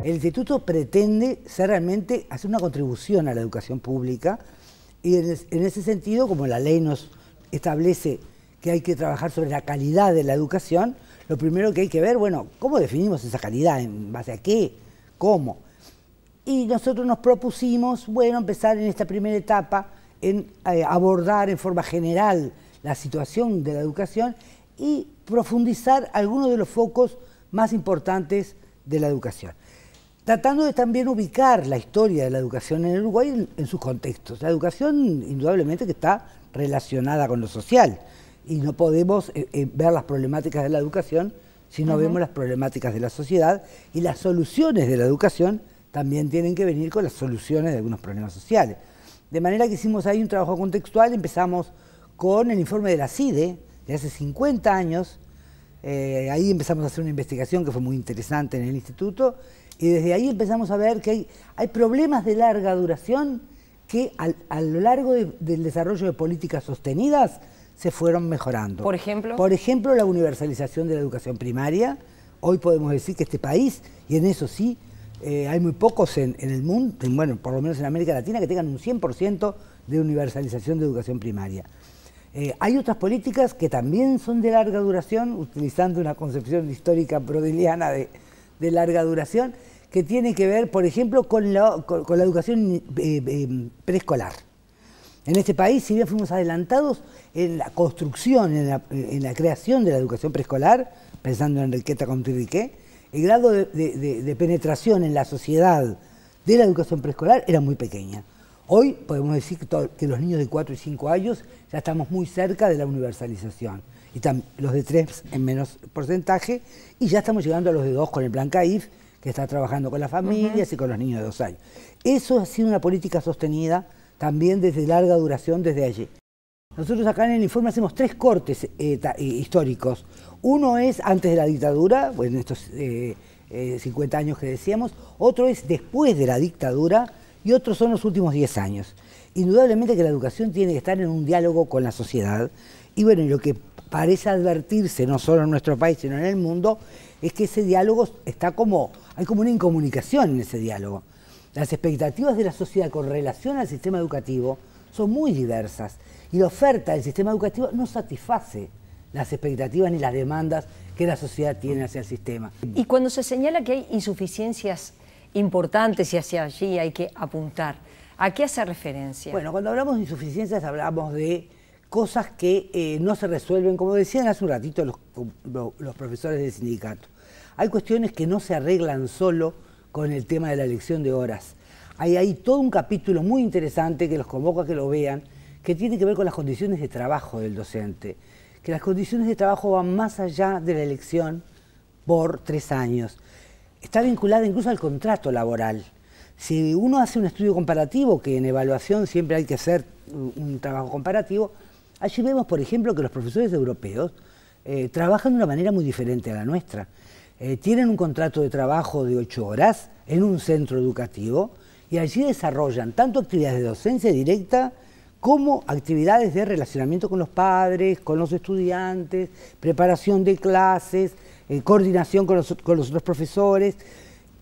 El instituto pretende ser realmente hacer una contribución a la educación pública y en ese sentido, como la ley nos establece que hay que trabajar sobre la calidad de la educación, lo primero que hay que ver, bueno, ¿cómo definimos esa calidad? ¿En base a qué? ¿Cómo? Y nosotros nos propusimos, bueno, empezar en esta primera etapa en abordar en forma general la situación de la educación y profundizar algunos de los focos más importantes de la educación, tratando de también ubicar la historia de la educación en el Uruguay en sus contextos. La educación indudablemente que está relacionada con lo social y no podemos ver las problemáticas de la educación si no vemos las problemáticas de la sociedad, y las soluciones de la educación también tienen que venir con las soluciones de algunos problemas sociales. De manera que hicimos ahí un trabajo contextual, empezamos con el informe de la CIDE de hace 50 años, ahí empezamos a hacer una investigación que fue muy interesante en el instituto, y desde ahí empezamos a ver que hay problemas de larga duración que a lo largo del desarrollo de políticas sostenidas se fueron mejorando. ¿Por ejemplo? Por ejemplo, la universalización de la educación primaria. Hoy podemos decir que este país, y en eso sí, hay muy pocos en el mundo, bueno, por lo menos en América Latina, que tengan un 100% de universalización de educación primaria. Hay otras políticas que también son de larga duración, utilizando una concepción histórica brodeliana de larga duración, que tiene que ver, por ejemplo, con la educación preescolar. En este país, si bien fuimos adelantados en la construcción, en la creación de la educación preescolar, pensando en Enriqueta Conti-Riquet, el grado de penetración en la sociedad de la educación preescolar era muy pequeña. Hoy podemos decir que los niños de 4 y 5 años ya estamos muy cerca de la universalización, y los de 3 en menos porcentaje, y ya estamos llegando a los de 2 con el plan CAIF, que está trabajando con las familias y con los niños de 2 años. Eso ha sido una política sostenida también desde larga duración desde allí. Nosotros acá en el informe hacemos 3 cortes históricos. Uno es antes de la dictadura, bueno, estos 50 años que decíamos, otro es después de la dictadura y otros son los últimos 10 años. Indudablemente que la educación tiene que estar en un diálogo con la sociedad, y bueno, y lo que parece advertirse no solo en nuestro país sino en el mundo es que ese diálogo hay como una incomunicación en ese diálogo. Las expectativas de la sociedad con relación al sistema educativo son muy diversas, y la oferta del sistema educativo no satisface las expectativas ni las demandas que la sociedad tiene hacia el sistema. Y cuando se señala que hay insuficiencias importantes y hacia allí hay que apuntar, ¿a qué hace referencia? Bueno, cuando hablamos de insuficiencias hablamos de cosas que no se resuelven, como decían hace un ratito los profesores del sindicato. Hay cuestiones que no se arreglan solo con el tema de la elección de horas. Hay ahí todo un capítulo muy interesante que los convoco a que lo vean, que tiene que ver con las condiciones de trabajo del docente, que las condiciones de trabajo van más allá de la elección por 3 años. Está vinculada incluso al contrato laboral. Si uno hace un estudio comparativo, que en evaluación siempre hay que hacer un trabajo comparativo, allí vemos, por ejemplo, que los profesores europeos trabajan de una manera muy diferente a la nuestra. Tienen un contrato de trabajo de 8 horas en un centro educativo y allí desarrollan tanto actividades de docencia directa como actividades de relacionamiento con los padres, con los estudiantes, preparación de clases, coordinación con los otros profesores,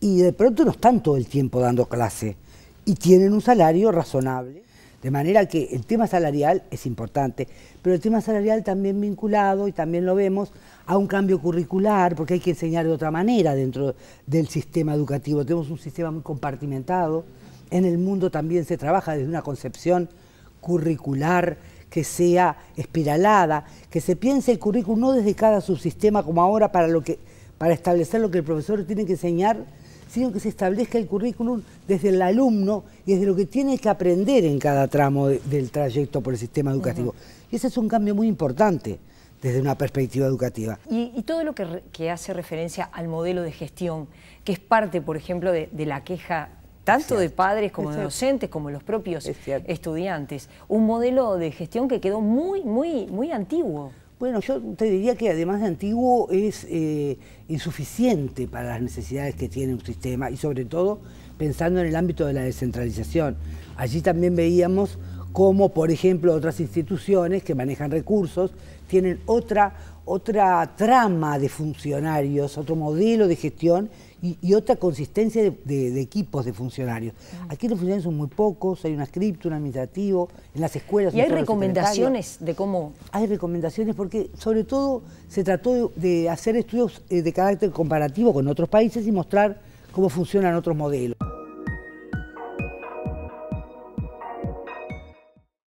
y de pronto no están todo el tiempo dando clase y tienen un salario razonable. De manera que el tema salarial es importante, pero el tema salarial también vinculado, y también lo vemos, a un cambio curricular, porque hay que enseñar de otra manera dentro del sistema educativo. Tenemos un sistema muy compartimentado. En el mundo también se trabaja desde una concepción curricular que sea espiralada, que se piense el currículum no desde cada subsistema como ahora para establecer lo que el profesor tiene que enseñar, sino que se establezca el currículum desde el alumno y desde lo que tiene que aprender en cada tramo del trayecto por el sistema educativo. Y ese es un cambio muy importante desde una perspectiva educativa. Y todo lo que hace referencia al modelo de gestión, que es parte, por ejemplo, de la queja tanto de padres como de docentes, como de los propios estudiantes. Un modelo de gestión que quedó muy antiguo. Bueno, yo te diría que además de antiguo es insuficiente para las necesidades que tiene un sistema, y sobre todo pensando en el ámbito de la descentralización. Allí también veíamos como por ejemplo otras instituciones que manejan recursos, tienen otra trama de funcionarios, otro modelo de gestión y otra consistencia de equipos de funcionarios. Aquí los funcionarios son muy pocos, hay un script, un administrativo, en las escuelas... ¿Y hay recomendaciones de cómo...? Hay recomendaciones porque sobre todo se trató de hacer estudios de carácter comparativo con otros países y mostrar cómo funcionan otros modelos.